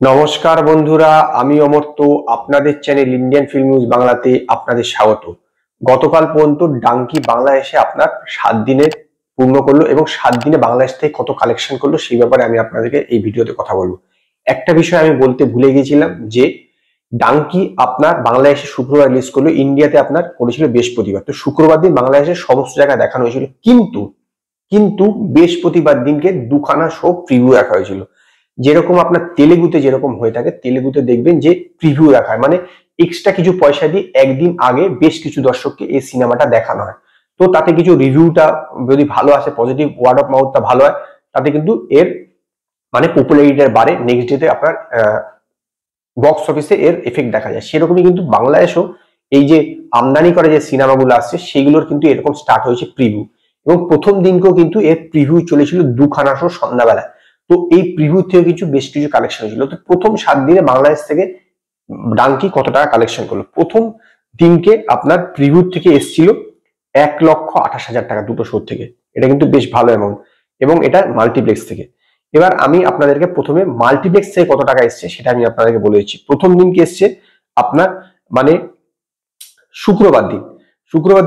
নমস্কার বন্ধুরা, আমি অমর্ত্য। আপনাদের চ্যানেল ইন্ডিয়ান ফিল্ম নিউজ বাংলাতে আপনাদের স্বাগত। গতকাল পর্যন্ত ডাঙ্কি বাংলাদেশে আপনার 7 দিনে পূর্ণ করলো এবং 7 দিনে বাংলাদেশ থেকে কত কালেকশন করলো সেই ব্যাপারে আমি আপনাদেরকে এই ভিডিওতে কথা বলবো। একটা বিষয় আমি বলতে ভুলে গিয়েছিলাম যে ডাঙ্কি আপনার বাংলাদেশে শুক্রবার রিলিজ করলো, ইন্ডিয়াতে আপনার করেছিল বৃহস্পতিবার। তো শুক্রবার দিন বাংলাদেশের সমস্ত জায়গায় দেখানো হয়েছিল, কিন্তু কিন্তু বৃহস্পতিবার দিনকে দুখানা শো প্রিভিউ রাখা হয়েছিল। যেরকম আপনার তেলেগুতে যেরকম হয়ে থাকে, তেলেগুতে দেখবেন যে প্রিভিউ রাখা হয়, মানে এক্সট্রা কিছু পয়সা দিয়ে একদিন আগে বেশ কিছু দর্শককে এই সিনেমাটা দেখানো হয়। তো তাতে কিছু রিভিউটা যদি ভালো আসে, পজিটিভ ওয়ার্ড অফ মাউথটা ভালো হয়, তাতে কিন্তু এর মানে পপুলারিটির বাড়ে, নেক্সট ডেতে আপনার বক্স অফিসে এর এফেক্ট দেখা যায়। সেরকমই কিন্তু বাংলাদেশও এই যে আমদানি করে যে সিনেমাগুলো আসছে সেগুলোর কিন্তু এরকম স্টার্ট হয়েছে প্রিভিউ, এবং প্রথম দিনকেও কিন্তু এর প্রিভিউ চলেছিল দুখানা শো সন্ধ্যাবেলায়। তো এই প্রিভিউ থেকে কিছু বেশ কিছু কালেকশন হয়েছিল। তো প্রথম 7 দিনে বাংলাদেশ থেকে ডাঙ্কি কত টাকা কালেকশন করলো? প্রথম দিনকে আপনার প্রিভিউ থেকে এসেছিল 1,28,000 টাকা দুটো শো থেকে। এটা কিন্তু বেশ ভালো অ্যামাউন্ট, এবং এটা মাল্টিপ্লেক্স থেকে। এবার আমি আপনাদেরকে প্রথমে মাল্টিপ্লেক্স থেকে কত টাকা এসছে সেটা আমি আপনাদেরকে বলে দিচ্ছি। প্রথম দিনকে এসছে আপনার মানে শুক্রবার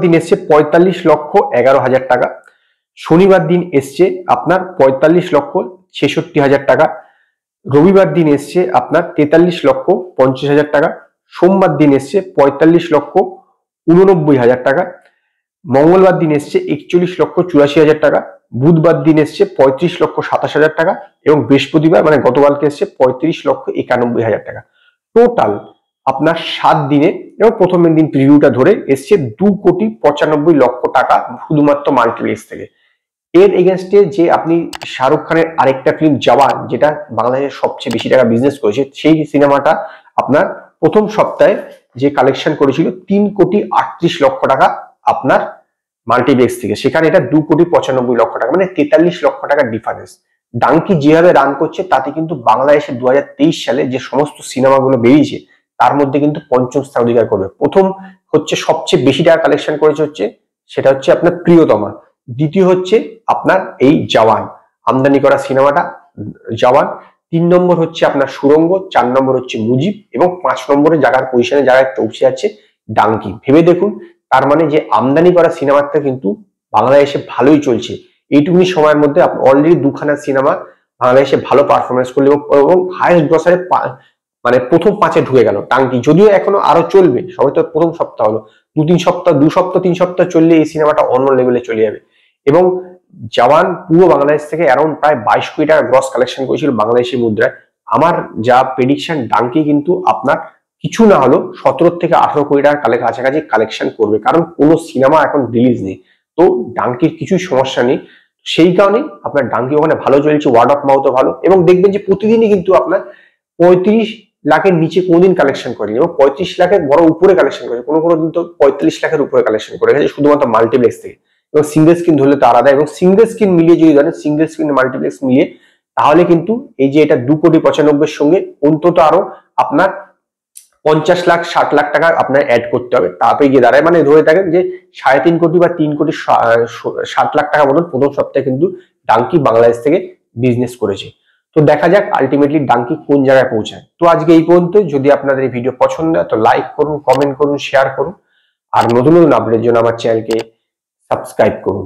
দিন এসছে 45,11,000 টাকা। শনিবার দিন এসছে আপনার 45,66,000 টাকা। রবিবার দিন এসছে আপনার 43,50,000 টাকা। সোমবার দিন এসছে 45,89,000 টাকা। মঙ্গলবার দিন এসছে 41,84,000 টাকা। বুধবার দিন এসছে 35,27,000 টাকা, এবং বৃহস্পতিবার মানে গতকালকে এসছে 35,91,000 টাকা। টোটাল আপনার 7 দিনে এবং প্রথমের দিন প্রিভিউটা ধরে এসছে 2,95,00,000 টাকা শুধুমাত্র মাল্টিপ্লেক্স থেকে। এর এগেনস্টে যে আপনি শাহরুখ খানের আরেকটা ফিল্ম জওয়ান, যেটা বাংলাদেশের সবচেয়ে বেশি টাকা বিজনেস করেছে, সেই সিনেমাটা আপনার প্রথম সপ্তাহে যে কালেকশন করেছিল 3,38,00,000 টাকা আপনার মাল্টিপ্লেক্স থেকে, সেখানে এটা 2,95,00,000 টাকা, মানে 43,00,000 টাকার ডিফারেন্স। ডাঙ্কি যেভাবে রান করছে তাতে কিন্তু বাংলাদেশে 2023 সালে যে সমস্ত সিনেমাগুলো বেরিয়েছে তার মধ্যে কিন্তু পঞ্চম স্থান অধিকার করবে। প্রথম হচ্ছে সবচেয়ে বেশি টাকা কালেকশন করেছে সেটা হচ্ছে আপনার প্রিয়তমা। দ্বিতীয় হচ্ছে আপনার এই জওয়ান, আমদানি করা সিনেমাটা জওয়ান। 3 নম্বর হচ্ছে আপনার সুড়ঙ্গ, 4 নম্বর হচ্ছে মুজিব, এবং 5 নম্বরে জায়গার পজিশনে জায়গায় পৌঁছে যাচ্ছে ডাঙ্কি। ভেবে দেখুন, তার মানে যে আমদানি করা সিনেমাটা কিন্তু বাংলাদেশে ভালোই চলছে। এইটুকুনি সময়ের মধ্যে অলরেডি দুখানা সিনেমা বাংলাদেশে ভালো পারফরমেন্স করলো, এবং হাইয়েস্ট গ্রসারে মানে প্রথম 5-এ ঢুকে গেল টাঙ্কি। যদিও এখনো আরো চলবে, সবাই তো প্রথম সপ্তাহ হলো, 2 সপ্তাহ চললে এই সিনেমাটা অন্য লেভেলে চলে যাবে। এবং জওয়ান পুরো বাংলাদেশ থেকে অ্যারাউন্ড প্রায় 22 কোটি টাকা গ্রস কালেকশন করেছিল বাংলাদেশি মুদ্রায়। আমার যা প্রেডিকশন, ডাঙ্কি কিন্তু আপনার কিছু না হলো 17 থেকে 18 কোটি টাকার কাছাকাছি কালেকশন করবে, কারণ কোনো সিনেমা এখন রিলিজ নেই। তো ডাঙ্কির কিছুই সমস্যা নেই, সেই কারণেই আপনার ডাঙ্কি ওখানে ভালো চলছে, ওয়ার্ড অফ মাউথও ভালো। এবং দেখবেন যে প্রতিদিনই কিন্তু আপনার 35 লাখের নিচে কোনোদিন কালেকশন করেনি, এবং 35 লাখের বড় উপরে কালেকশন করেছে, কোনো দিন তো 45 লাখের উপরে কালেকশন করে গেছে শুধুমাত্র মাল্টিপ্লেক্স থেকে। এবং সিঙ্গেল স্ক্রিন ধরলে তো আলাদা, এবং সিঙ্গেল স্ক্রিন মিলিয়ে যদি ধরেন, সিঙ্গেল স্ক্রিন মাল্টিপ্লেক্স মিলিয়ে, তাহলে কিন্তু এই যে এটা 2,95,00,000 সঙ্গে অন্তত আরো আপনার 50 লাখ 60 লাখ টাকা আপনার অ্যাড করতে হবে, তারপরে গিয়ে দাঁড়ায়। মানে ধরে থাকেন যে 3.5 কোটি বা 3,60,00,000 টাকা মতন প্রথম সপ্তাহে কিন্তু ডাঙ্কি বাংলাদেশ থেকে বিজনেস করেছে। তো দেখা যাক আলটিমেটলি ডাঙ্কি কোন জায়গায় পৌঁছায়। তো আজকে এই পর্যন্ত। যদি আপনাদের এই ভিডিও পছন্দ হয় তো লাইক করুন, কমেন্ট করুন, শেয়ার করুন, আর নতুন নতুন আপডেটের জন্য আমার চ্যানেলকে সাবস্ক্রাইব করুন।